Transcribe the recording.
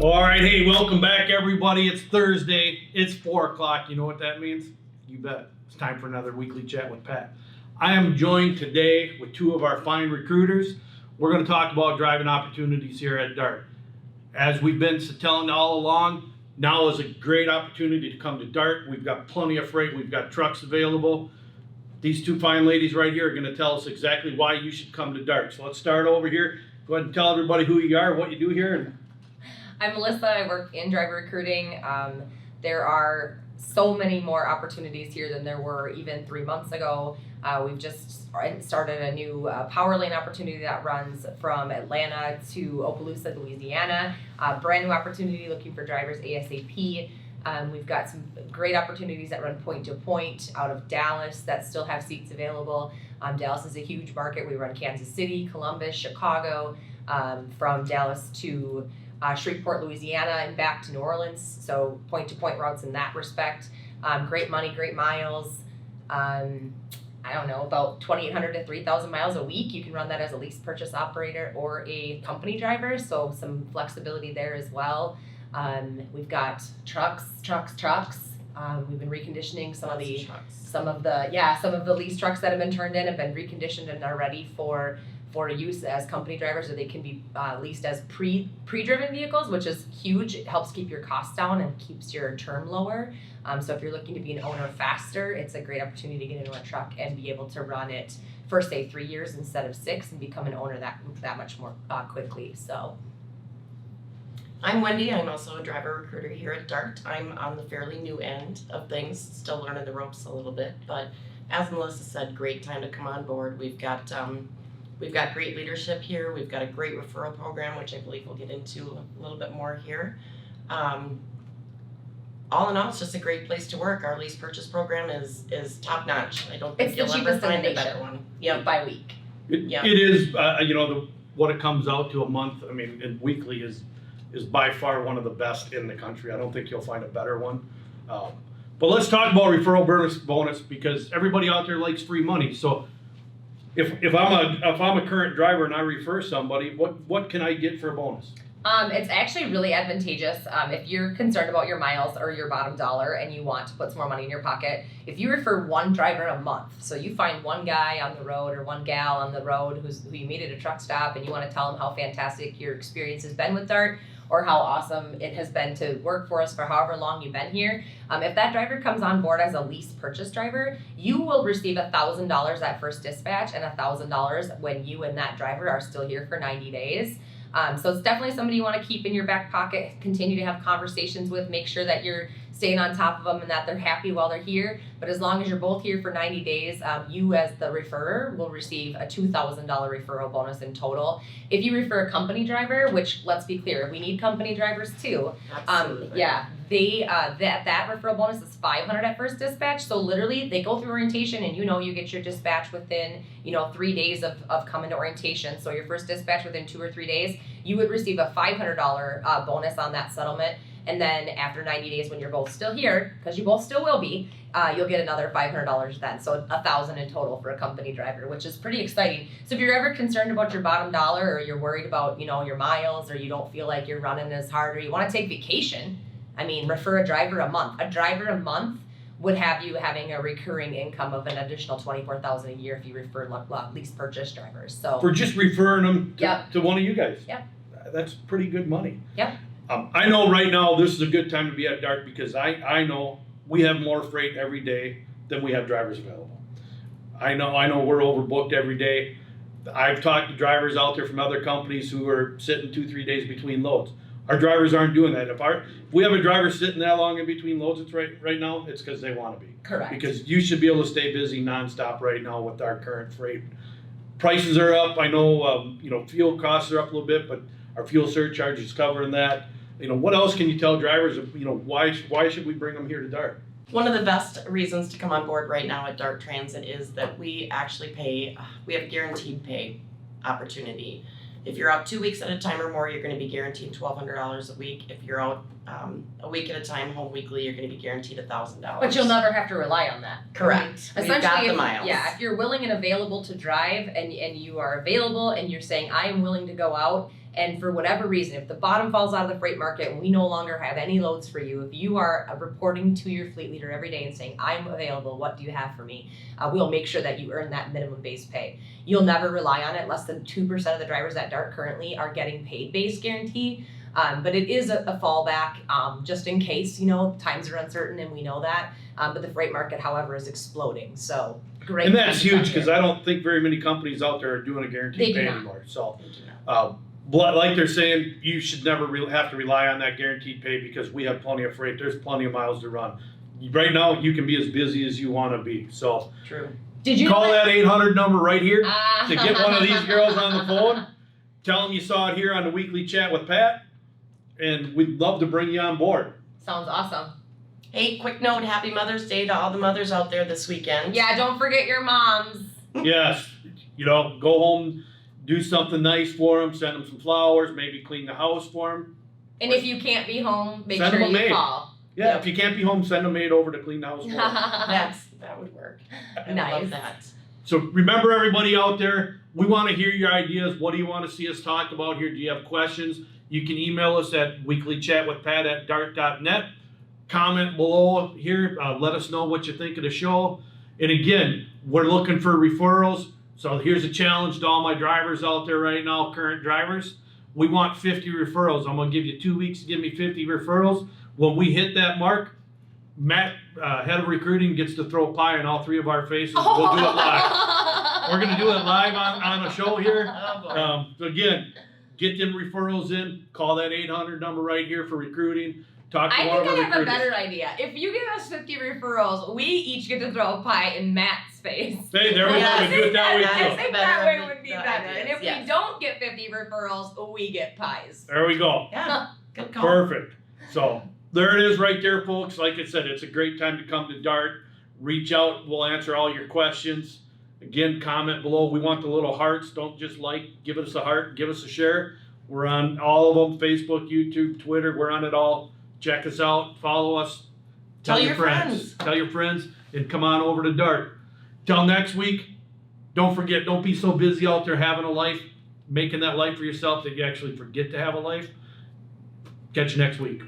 All right, hey, welcome back, everybody. It's Thursday. It's 4 o'clock. You know what that means? You bet. It's time for another weekly chat with Pat. I am joined today with two of our fine recruiters. We're going to talk about driving opportunities here at DART. As we've been telling all along, now is a great opportunity to come to DART. We've got plenty of freight. We've got trucks available. These two fine ladies right here are going to tell us exactly why you should come to DART. So let's start over here. Go ahead and tell everybody who you are, what you do here. I'm Melissa. I work in driver recruiting. There are so many more opportunities here than there were even 3 months ago. We've just started a new power lane opportunity that runs from Atlanta to Opelousas, Louisiana. Brand new opportunity looking for drivers ASAP. We've got some great opportunities that run point to point out of Dallas that still have seats available. Dallas is a huge market. We run Kansas City, Columbus, Chicago, from Dallas to Shreveport, Louisiana, and back to New Orleans. So point-to-point routes in that respect. Great money, great miles. I don't know, about 2,800 to 3,000 miles a week. You can run that as a lease purchase operator or a company driver. So some flexibility there as well. We've got trucks. We've been reconditioning some of the lease trucks that have been turned in have been reconditioned and are ready for use as company drivers, or they can be leased as pre-driven vehicles, which is huge. It helps keep your costs down and keeps your term lower. So if you're looking to be an owner faster, it's a great opportunity to get into a truck and be able to run it for, say, 3 years instead of 6 and become an owner that much more quickly. So I'm Wendy. I'm also a driver recruiter here at DART. I'm on the fairly new end of things, still learning the ropes a little bit, but as Melissa said, great time to come on board. We've got great leadership here. We've got a great referral program, which I believe we'll get into a little bit more here. All in all, it's just a great place to work. Our lease purchase program is top notch. I don't think you'll ever find a better one. Yep, by week. It is, what it comes out to a month, and weekly is by far one of the best in the country. I don't think you'll find a better one. But let's talk about referral bonus because everybody out there likes free money. So if I'm a current driver and I refer somebody, what can I get for a bonus? It's actually really advantageous if you're concerned about your miles or your bottom dollar and you want to put some more money in your pocket. If you refer one driver a month, so you find one guy on the road or one gal on the road who you meet at a truck stop and you want to tell them how fantastic your experience has been with DART or how awesome it has been to work for us for however long you've been here. If that driver comes on board as a lease purchase driver, you will receive $1,000 at first dispatch and $1,000 when you and that driver are still here for 90 days. So it's definitely somebody you want to keep in your back pocket, continue to have conversations with, make sure that you're staying on top of them and that they're happy while they're here. But as long as you're both here for 90 days, you as the referrer will receive a $2,000 referral bonus in total. If you refer a company driver, which let's be clear, we need company drivers too. Absolutely. That referral bonus is $500 at first dispatch. So literally they go through orientation and you get your dispatch within 3 days of coming to orientation. So your first dispatch within 2 or 3 days, you would receive a $500 bonus on that settlement. And then after 90 days when you're both still here, because you both still will be, you'll get another $500 then. So $1,000 in total for a company driver, which is pretty exciting. So if you're ever concerned about your bottom dollar or you're worried about, your miles or you don't feel like you're running as hard or you want to take vacation, refer a driver a month. A driver a month would have you having a recurring income of an additional $24,000 a year if you refer lease purchase drivers. So for just referring them to one of you guys. Yep. That's pretty good money. Yep. I know right now this is a good time to be at DART because I know we have more freight every day than we have drivers available. I know we're overbooked every day. I've talked to drivers out there from other companies who are sitting 2-3 days between loads. Our drivers aren't doing that. If we have a driver sitting that long in between loads, it's right now, it's because they want to be. Correct. Because you should be able to stay busy nonstop right now with our current freight. Prices are up. I know, fuel costs are up a little bit, but our fuel surcharge is covering that. What else can you tell drivers? Why should we bring them here to DART? One of the best reasons to come on board right now at DART Transit is that we actually we have a guaranteed pay opportunity. If you're out 2 weeks at a time or more, you're going to be guaranteed $1,200 a week. If you're out a week at a time, home weekly, you're going to be guaranteed $1,000. But you'll never have to rely on that. Correct. We've got the miles. If you're willing and available to drive and you are available and you're saying, I am willing to go out And for whatever reason, if the bottom falls out of the freight market and we no longer have any loads for you, if you are reporting to your fleet leader every day and saying, I'm available, what do you have for me? We'll make sure that you earn that minimum base pay. You'll never rely on it. Less than 2% of the drivers at DART currently are getting paid base guarantee. But it is a fallback just in case, times are uncertain and we know that. But the freight market, however, is exploding. So great. And that's time to come huge because here. I don't think very many companies out there are doing a They guaranteed do pay not. anymore. So, They do not. like they're saying, you should never have to rely on that guaranteed pay because we have plenty of freight. There's plenty of miles to run. Right now, you can be as busy as you want to be. So, True. Did you call know that 800 number right here Ah. to get one of these girls on the phone. Tell them you saw it here on the weekly chat with Pat, and we'd love to bring you on board. Sounds awesome. Hey, quick note, happy Mother's Day to all the mothers out there this weekend. Yeah, don't forget your moms. Yes, go home, do something nice for them, send them some flowers, maybe clean the house for them. And if you can't be home, make Send sure them a you maid. call. Yeah, Yep. if you can't be home, send a maid over to clean the house for them. That would work. I Nice. love that. So remember, everybody out there, we want to hear your ideas. What do you want to see us talk about here? Do you have questions? You can email us at weeklychatwithpat@dart.net. Comment below here. Let us know what you think of the show. And again, we're looking for referrals. So here's a challenge to all my drivers out there right now, current drivers. We want 50 referrals. I'm going to give you 2 weeks to give me 50 referrals. When we hit that mark, Matt, head of recruiting, gets to throw pie in all three of our faces. We'll do it live. We're going to do it live on a show here. Oh, boy. So again, get them referrals in. Call that 800 number right here for recruiting. Talk to I one of think our I have a recruiters. better idea. If you give us 50 referrals, we each get to throw a pie in Matt's face. Hey, there we go. Yeah, We do it that way that's I too. think better that way of would be the better. ideas, And if yes. we don't get 50 referrals, we get pies. There we go. Yeah, good call. Perfect. So there it is right there, folks. Like I said, it's a great time to come to DART. Reach out. We'll answer all your questions. Again, comment below. We want the little hearts. Don't just give us a heart. Give us a share. We're on all of them. Facebook, YouTube, Twitter. We're on it all. Check us out. Follow us. Tell your friends. Tell your friends and come on over to DART. Till next week, don't forget, don't be so busy out there having a life, making that life for yourself that you actually forget to have a life. Catch you next week.